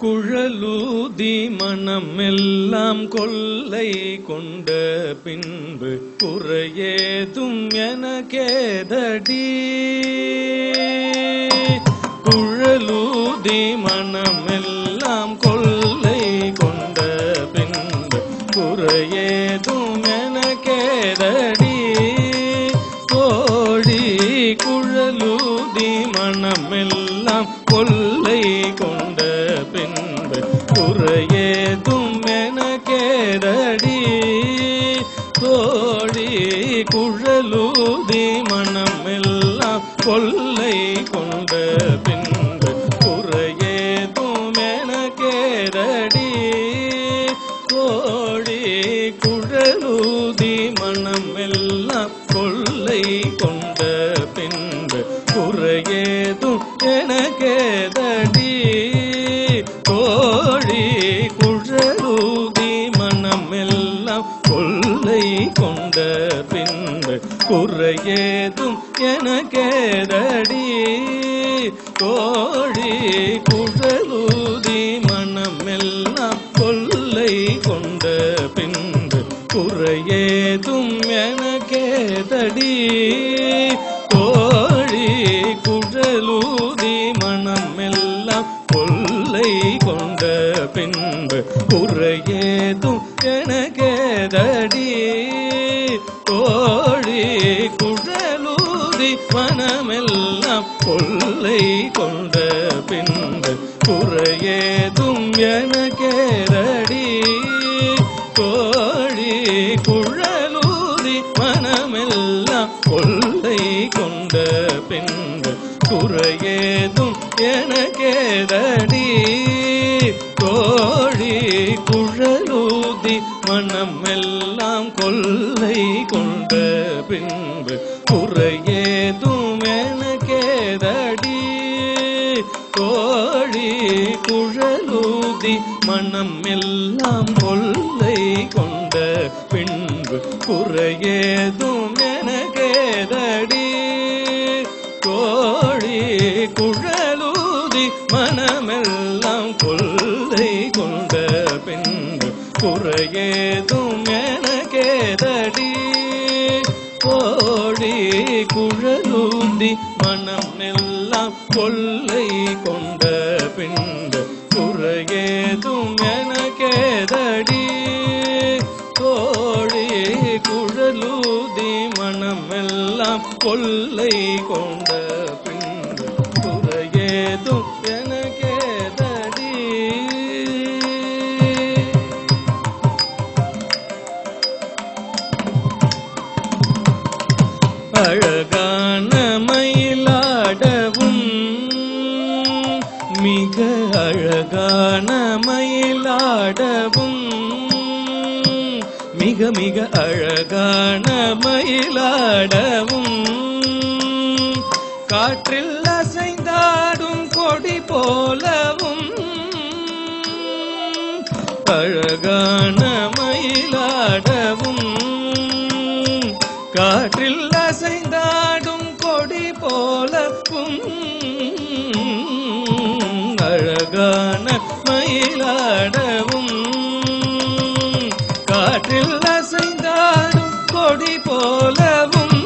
குழலூதி மனமெல்லாம் கொள்ளை கொண்ட பின்பு குறையேதும் எனக்கேதடி. குழலூதி மனமெல்லாம் கொள்ளை கொண்ட பின்பு குறையேதும் எனக்கேதடி. தோழி குழலூதி மனமெல்லாம் கொள்ளை கொண்ட பின்பு குறையேதும் எனக்கேதடி. தோழி குழலூதி மனமெல்லாம் கொள்ளை கொண்ட பின்பு குறையேதும் எனக்கேதடி. தோழி குழலூதி மனமெல்லாம் கொள்ளை கொண்ட பின்பு குறையேதும் எனக்கேதடி. தோழி குழலூதி மனமெல்லாம் கொள்ளை கொண்ட பின்பு குறையேதும் எனக்கேதடி. தோழி குழலூதி மனமெல்லாம் கொள்ளை கொண்ட பின்பு குறையேதும் எனக்கேதடி. தோழி குழலூதி மனமெல்லாம் கொள்ளை கொண்ட பின்பு குறையேதும் எனக்கேதடி. தோழி குழலூதி மனமெல்லாம் கொள்ளை கொண்ட பின்பு குறையேதும் எனக்கேதடி. தோழி குழலூதி மனமெல்லாம் கொள்ளை கொண்ட பின்பு குறையேதும் எனக்கேதடி. தோழி குழலூதி மனமெல்லாம் கொள்ளை கொண்ட பின்பு குறையேதும் எனக்கேதடி. தோழி குழலூதி மனமெல்லாம் கொள்ளை கொண்ட பின்பு குறையேதும் எனக்கேதடி. தோழி குழலூதி மனமெல்லாம் கொள்ளை கொண்ட பின்பு குறையேதும் எனக்கேதடி. தோழி குழலூதி மனமெல்லாம் கொள்ளை கொண்ட பின்பு குறையேதும் எனக்கேதடி. தோழி குழலூதி மனமெல்லாம் கொள்ளை கொண்ட பின்பு குறையேதும் எனக்கேதடி. அழகான மயிலாடவும் மிக அழகான மயிலாடவும் மிக மிக அழகான மயிலாடவும் காற்றில் அசைந்தாடும் கொடி போலவும் அழகான மயிலாடவும் காற்றில் அசைந்தாடும் கொடி போலவும் அழகான மயிலாடவும் காற்றில் அசைந்தாடும் கொடி போலவும்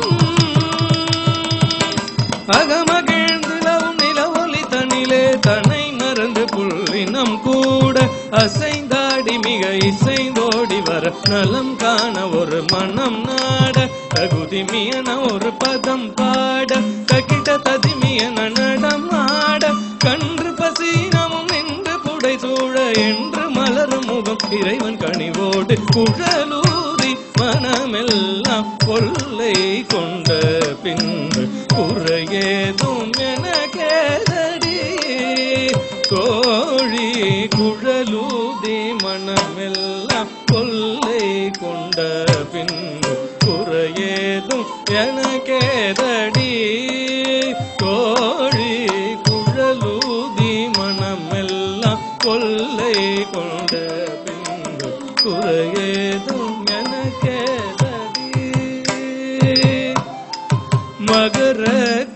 அகமகிழ்ந்திலவும் நிலவொலி தனிலே தன்னை மறந்து புள்ளினம் கூட அசைந்தாடி மிக இசைந்தோடி வர நலம் காண ஒரு மனம் நாட தகுதிமியன ஒரு பதம் பாட கக்கிட்ட ததிமியன நடம் ஆட கன்று பசீனமும் நின்று புடை சூழ என்று மலரும் முகம் இறைவன் கனிவோடு குழலூதி மனமெல்லாம் கொள்ளை கொண்ட பின்பு குறையேதும் எனக்கேதடி. தோழி குழலூதி மனமெல்லாம் கொள்ளை கொண்ட பின்பு குறையேதும் எனக்கேதடி தோழி குழலூதி மனமெல்லாம் கொள்ளை கொண்ட பின்பு குறையேதும் எனக்கேதடி மகர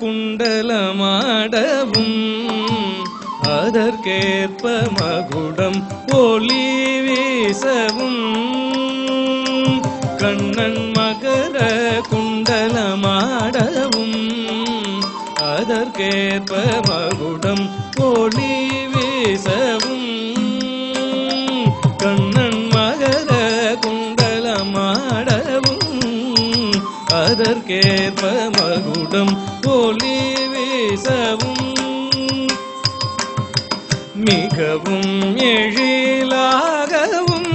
குண்டலமாடவும் அதற்கேற்ப மகுடம் ஒளி வீசவும் கண்ணன் மகர குண்டலமாடவும் அதற்கேற்ப மகுடம் ஒளி வீசவும் கண்ணன் மகர குண்டலமாடவும் அதற்கேற்ப மகுடம் ஒளி வீசவும் மிகவும் எழிலாகவும்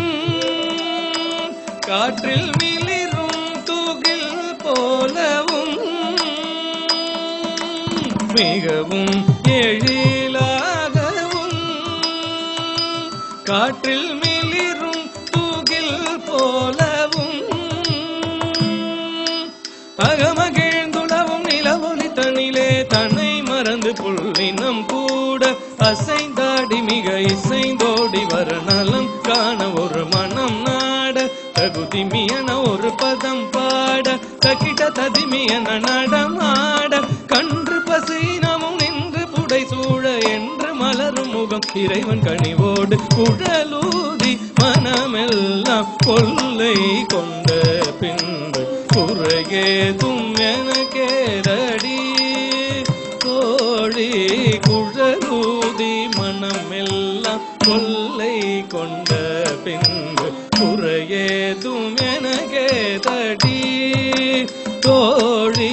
காற்றில் மிளிரும் துகில் போலவும் மிகவும் எழிலாகவும் காற்றில் மிளிரும் துகில் போலவும் அகமகிழ்ந்துளவும் நிலவொளி தனிலே தன்னை மறந்து புள்ளினம் கூட அசைந்தாடி மிக இசைந்தோடி வர நலம் காண ஒரு மனம் நாட தகுதிமியன ஒரு பதம் பாட தகிட ததிமியன நடமாட கன்று பசினமும் நின்று புடை சூழ என்று மலரும் முகம் இறைவன் கனிவோடு குழலூதி மனமெல்லாம் கொள்ளை கொண்ட பின்பு குறையேதும் எனக்கேதடி தோழி குழலூதி மனமெல்லாம் கொள்ளை கொண்ட பின்பு குறையேதும் எனக்கேதடி தோழி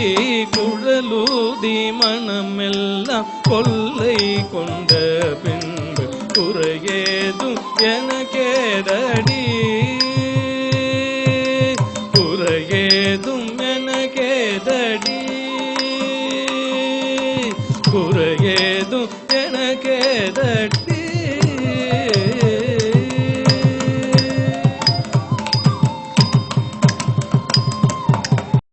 குழலூதி மனமெல்லாம் கொள்ளை கொண்ட பின்பு குறையேதும் எனக்கேதடி குறையேதும் எனக்கேதடி குறையேதும் எனக்கேதடி